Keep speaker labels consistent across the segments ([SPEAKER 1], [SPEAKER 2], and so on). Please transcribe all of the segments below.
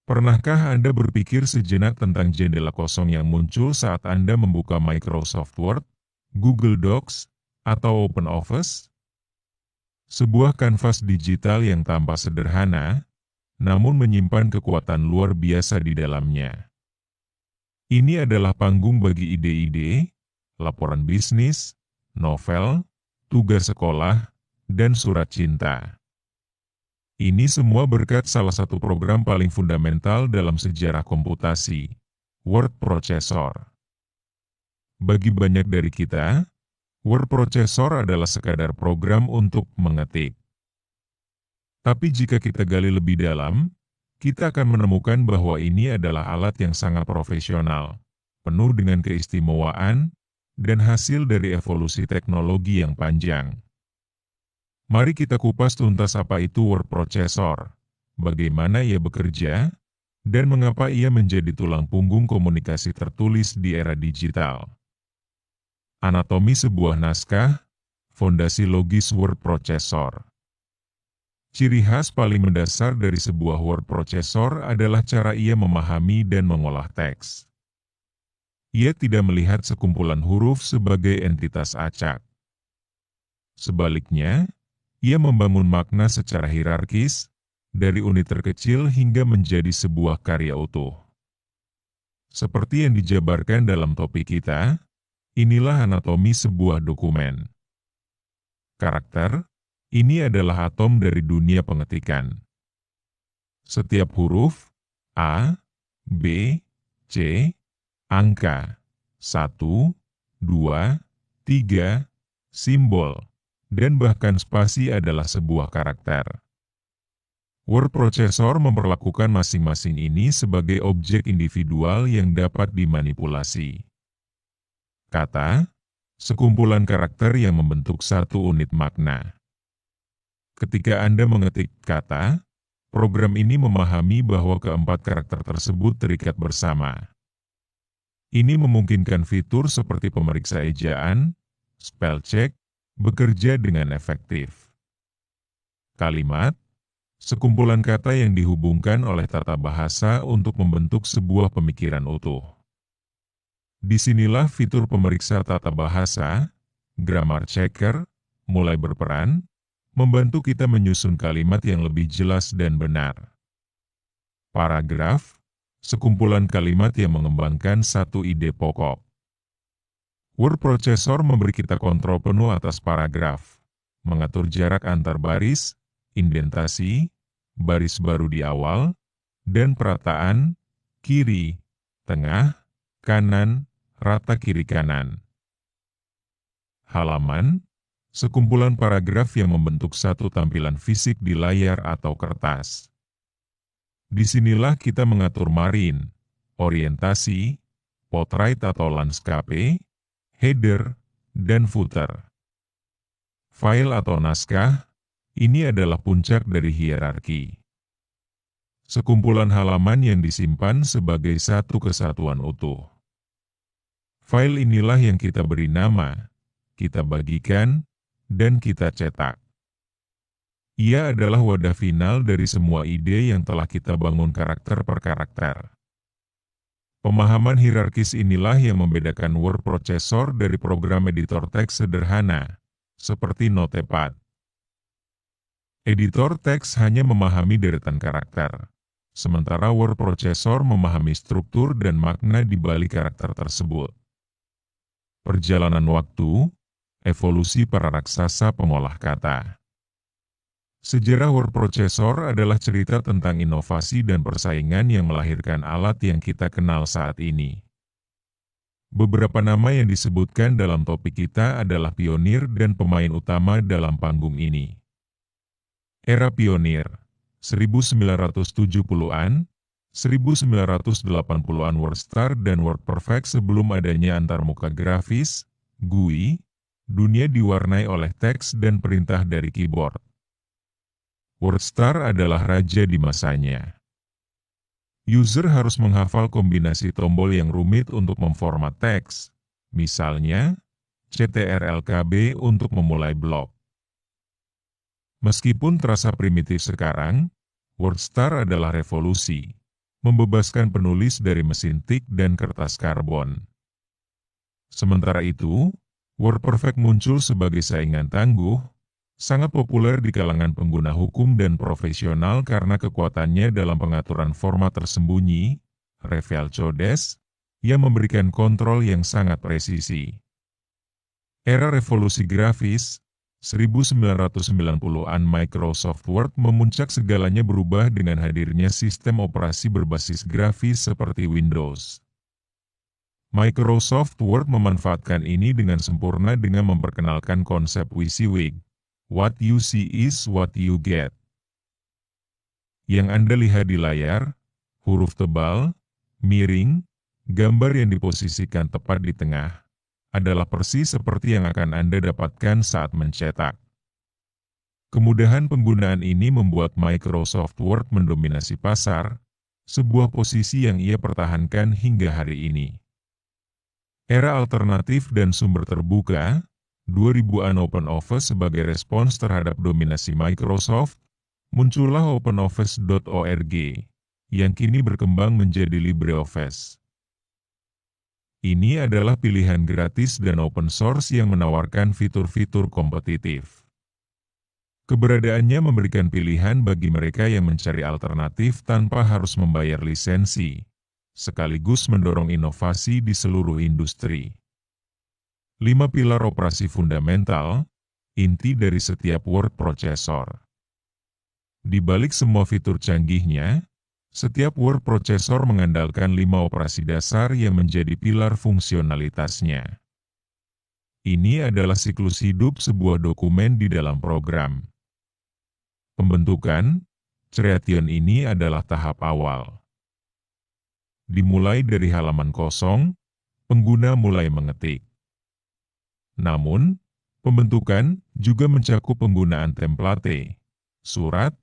[SPEAKER 1] Pernahkah Anda berpikir sejenak tentang jendela kosong yang muncul saat Anda membuka Microsoft Word, Google Docs, atau OpenOffice? Sebuah kanvas digital yang tampak sederhana, namun menyimpan kekuatan luar biasa di dalamnya. Ini adalah panggung bagi ide-ide, laporan bisnis, novel, tugas sekolah, dan surat cinta. Ini semua berkat salah satu program paling fundamental dalam sejarah komputasi, word processor. Bagi banyak dari kita, word processor adalah sekadar program untuk mengetik. Tapi jika kita gali lebih dalam, kita akan menemukan bahwa ini adalah alat yang sangat profesional, penuh dengan keistimewaan, dan hasil dari evolusi teknologi yang panjang. Mari kita kupas tuntas apa itu word processor, bagaimana ia bekerja, dan mengapa ia menjadi tulang punggung komunikasi tertulis di era digital. Anatomi sebuah naskah, fondasi logis word processor. Ciri khas paling mendasar dari sebuah word processor adalah cara ia memahami dan mengolah teks. Ia tidak melihat sekumpulan huruf sebagai entitas acak. Sebaliknya, ia membangun makna secara hierarkis, dari unit terkecil hingga menjadi sebuah karya utuh. Seperti yang dijabarkan dalam topik kita, inilah anatomi sebuah dokumen. Karakter, ini adalah atom dari dunia pengetikan. Setiap huruf, A, B, C, angka, 1, 2, 3, simbol, dan bahkan spasi adalah sebuah karakter. Word processor memperlakukan masing-masing ini sebagai objek individual yang dapat dimanipulasi. Kata, sekumpulan karakter yang membentuk satu unit makna. Ketika Anda mengetik kata, program ini memahami bahwa keempat karakter tersebut terikat bersama. Ini memungkinkan fitur seperti pemeriksa ejaan, spell check, bekerja dengan efektif. Kalimat, sekumpulan kata yang dihubungkan oleh tata bahasa untuk membentuk sebuah pemikiran utuh. Disinilah fitur pemeriksa tata bahasa, grammar checker, mulai berperan, membantu kita menyusun kalimat yang lebih jelas dan benar. Paragraf, sekumpulan kalimat yang mengembangkan satu ide pokok. Word processor memberi kita kontrol penuh atas paragraf, mengatur jarak antar baris, indentasi, baris baru di awal, dan perataan, kiri, tengah, kanan, rata kiri kanan. Halaman, sekumpulan paragraf yang membentuk satu tampilan fisik di layar atau kertas. Disinilah kita mengatur margin, orientasi, portrait atau landscape, header, dan footer. File atau naskah, ini adalah puncak dari hierarki. Sekumpulan halaman yang disimpan sebagai satu kesatuan utuh. File inilah yang kita beri nama, kita bagikan, dan kita cetak. Ia adalah wadah final dari semua ide yang telah kita bangun karakter per karakter. Pemahaman hierarkis inilah yang membedakan word processor dari program editor teks sederhana, seperti Notepad. Editor teks hanya memahami deretan karakter, sementara word processor memahami struktur dan makna di balik karakter tersebut. Perjalanan waktu, evolusi para raksasa pengolah kata. Sejarah word processor adalah cerita tentang inovasi dan persaingan yang melahirkan alat yang kita kenal saat ini. Beberapa nama yang disebutkan dalam topik kita adalah pionir dan pemain utama dalam panggung ini. Era pionir, 1970-an, 1980-an WordStar dan WordPerfect sebelum adanya antarmuka grafis, GUI, dunia diwarnai oleh teks dan perintah dari keyboard. WordStar adalah raja di masanya. User harus menghafal kombinasi tombol yang rumit untuk memformat teks, misalnya CTRL-KB untuk memulai blog. Meskipun terasa primitif sekarang, WordStar adalah revolusi, membebaskan penulis dari mesin tik dan kertas karbon. Sementara itu, WordPerfect muncul sebagai saingan tangguh, sangat populer di kalangan pengguna hukum dan profesional karena kekuatannya dalam pengaturan format tersembunyi, reveal codes, yang memberikan kontrol yang sangat presisi. Era revolusi grafis, 1990-an Microsoft Word memuncak segalanya berubah dengan hadirnya sistem operasi berbasis grafis seperti Windows. Microsoft Word memanfaatkan ini dengan sempurna dengan memperkenalkan konsep WYSIWYG, what you see is what you get. Yang Anda lihat di layar, huruf tebal, miring, gambar yang diposisikan tepat di tengah, adalah persis seperti yang akan Anda dapatkan saat mencetak. Kemudahan penggunaan ini membuat Microsoft Word mendominasi pasar, sebuah posisi yang ia pertahankan hingga hari ini. Era alternatif dan sumber terbuka, 2000-an OpenOffice sebagai respons terhadap dominasi Microsoft, muncullah OpenOffice.org, yang kini berkembang menjadi LibreOffice. Ini adalah pilihan gratis dan open source yang menawarkan fitur-fitur kompetitif. Keberadaannya memberikan pilihan bagi mereka yang mencari alternatif tanpa harus membayar lisensi, sekaligus mendorong inovasi di seluruh industri. 5 pilar operasi fundamental, inti dari setiap word processor. Di balik semua fitur canggihnya, setiap word processor mengandalkan 5 operasi dasar yang menjadi pilar fungsionalitasnya. Ini adalah siklus hidup sebuah dokumen di dalam program. Pembentukan, creation ini adalah tahap awal. Dimulai dari halaman kosong, pengguna mulai mengetik. Namun, pembentukan juga mencakup penggunaan template, surat,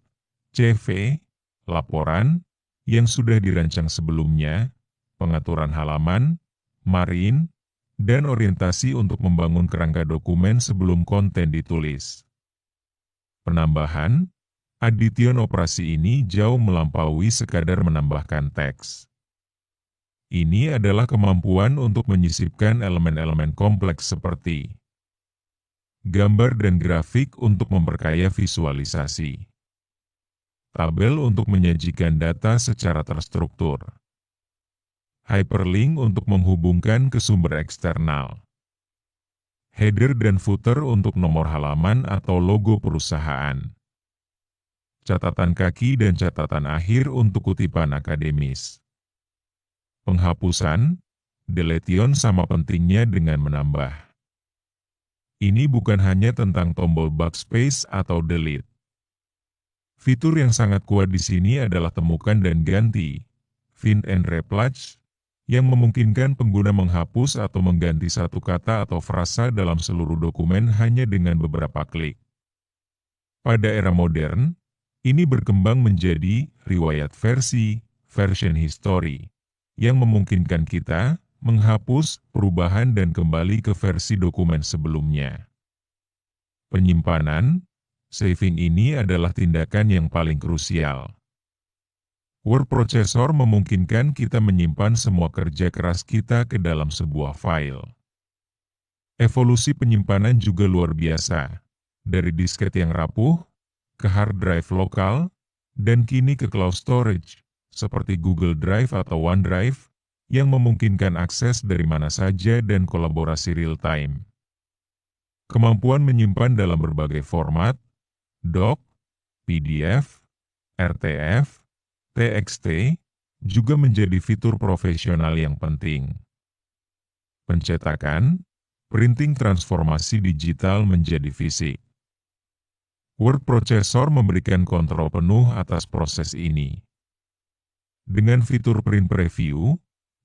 [SPEAKER 1] CV, laporan, yang sudah dirancang sebelumnya, pengaturan halaman, margin, dan orientasi untuk membangun kerangka dokumen sebelum konten ditulis. Penambahan, addition operasi ini jauh melampaui sekadar menambahkan teks. Ini adalah kemampuan untuk menyisipkan elemen-elemen kompleks seperti gambar dan grafik untuk memperkaya visualisasi, tabel untuk menyajikan data secara terstruktur, hyperlink untuk menghubungkan ke sumber eksternal, header dan footer untuk nomor halaman atau logo perusahaan, catatan kaki dan catatan akhir untuk kutipan akademis. Penghapusan, deletion sama pentingnya dengan menambah. Ini bukan hanya tentang tombol backspace atau delete. Fitur yang sangat kuat di sini adalah temukan dan ganti, find and replace, yang memungkinkan pengguna menghapus atau mengganti satu kata atau frasa dalam seluruh dokumen hanya dengan beberapa klik. Pada era modern, ini berkembang menjadi riwayat versi, version history, yang memungkinkan kita menghapus, perubahan dan kembali ke versi dokumen sebelumnya. Penyimpanan, saving ini adalah tindakan yang paling krusial. Word processor memungkinkan kita menyimpan semua kerja keras kita ke dalam sebuah file. Evolusi penyimpanan juga luar biasa, dari disket yang rapuh, ke hard drive lokal, dan kini ke cloud storage, seperti Google Drive atau OneDrive, yang memungkinkan akses dari mana saja dan kolaborasi real-time. Kemampuan menyimpan dalam berbagai format, doc, PDF, RTF, TXT, juga menjadi fitur profesional yang penting. Pencetakan, printing transformasi digital menjadi fisik. Word processor memberikan kontrol penuh atas proses ini. Dengan fitur print preview,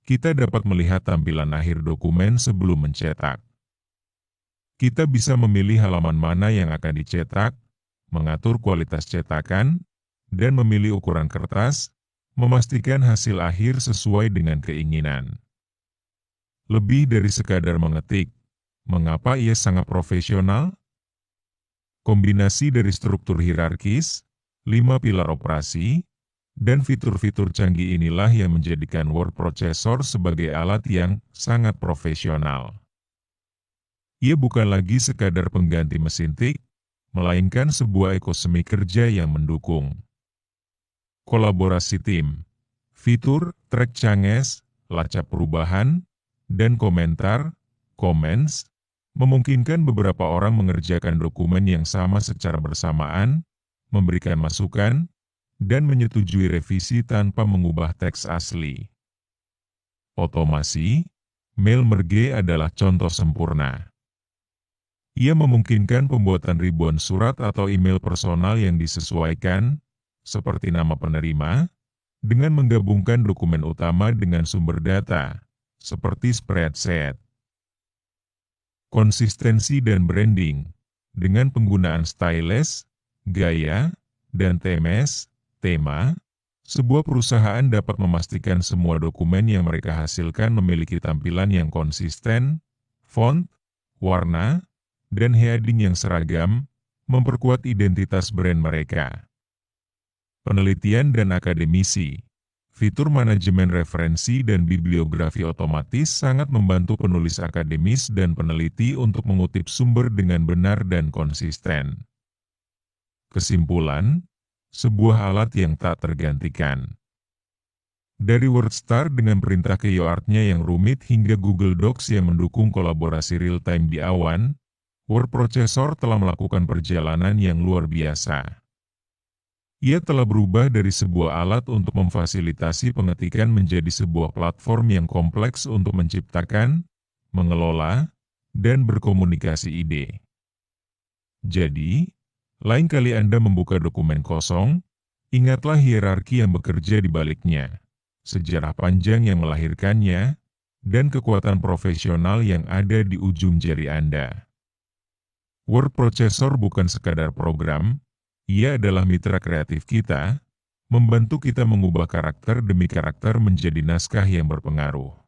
[SPEAKER 1] kita dapat melihat tampilan akhir dokumen sebelum mencetak. Kita bisa memilih halaman mana yang akan dicetak, mengatur kualitas cetakan, dan memilih ukuran kertas, memastikan hasil akhir sesuai dengan keinginan. Lebih dari sekadar mengetik, mengapa ia sangat profesional? Kombinasi dari struktur hierarkis, 5 pilar operasi, Dan fitur-fitur canggih inilah yang menjadikan word processor sebagai alat yang sangat profesional. Ia bukan lagi sekadar pengganti mesin tik, melainkan sebuah ekosistem kerja yang mendukung. Kolaborasi tim, fitur, track changes, lacak perubahan, dan komentar, comments, memungkinkan beberapa orang mengerjakan dokumen yang sama secara bersamaan, memberikan masukan, dan menyetujui revisi tanpa mengubah teks asli. Otomasi, mail merge adalah contoh sempurna. Ia memungkinkan pembuatan ribuan surat atau email personal yang disesuaikan, seperti nama penerima, dengan menggabungkan dokumen utama dengan sumber data, seperti spreadsheet. Konsistensi dan branding, dengan penggunaan stylus, gaya, dan tema, sebuah perusahaan dapat memastikan semua dokumen yang mereka hasilkan memiliki tampilan yang konsisten, font, warna, dan heading yang seragam, memperkuat identitas brand mereka. Penelitian dan akademisi, fitur manajemen referensi dan bibliografi otomatis sangat membantu penulis akademis dan peneliti untuk mengutip sumber dengan benar dan konsisten. Kesimpulan, sebuah alat yang tak tergantikan. Dari WordStar dengan perintah keyword-nya yang rumit hingga Google Docs yang mendukung kolaborasi real-time di awan, word processor telah melakukan perjalanan yang luar biasa. Ia telah berubah dari sebuah alat untuk memfasilitasi pengetikan menjadi sebuah platform yang kompleks untuk menciptakan, mengelola, dan berkomunikasi ide. Jadi, lain kali Anda membuka dokumen kosong, ingatlah hierarki yang bekerja di baliknya, sejarah panjang yang melahirkannya, dan kekuatan profesional yang ada di ujung jari Anda. Word processor bukan sekadar program, ia adalah mitra kreatif kita, membantu kita mengubah karakter demi karakter menjadi naskah yang berpengaruh.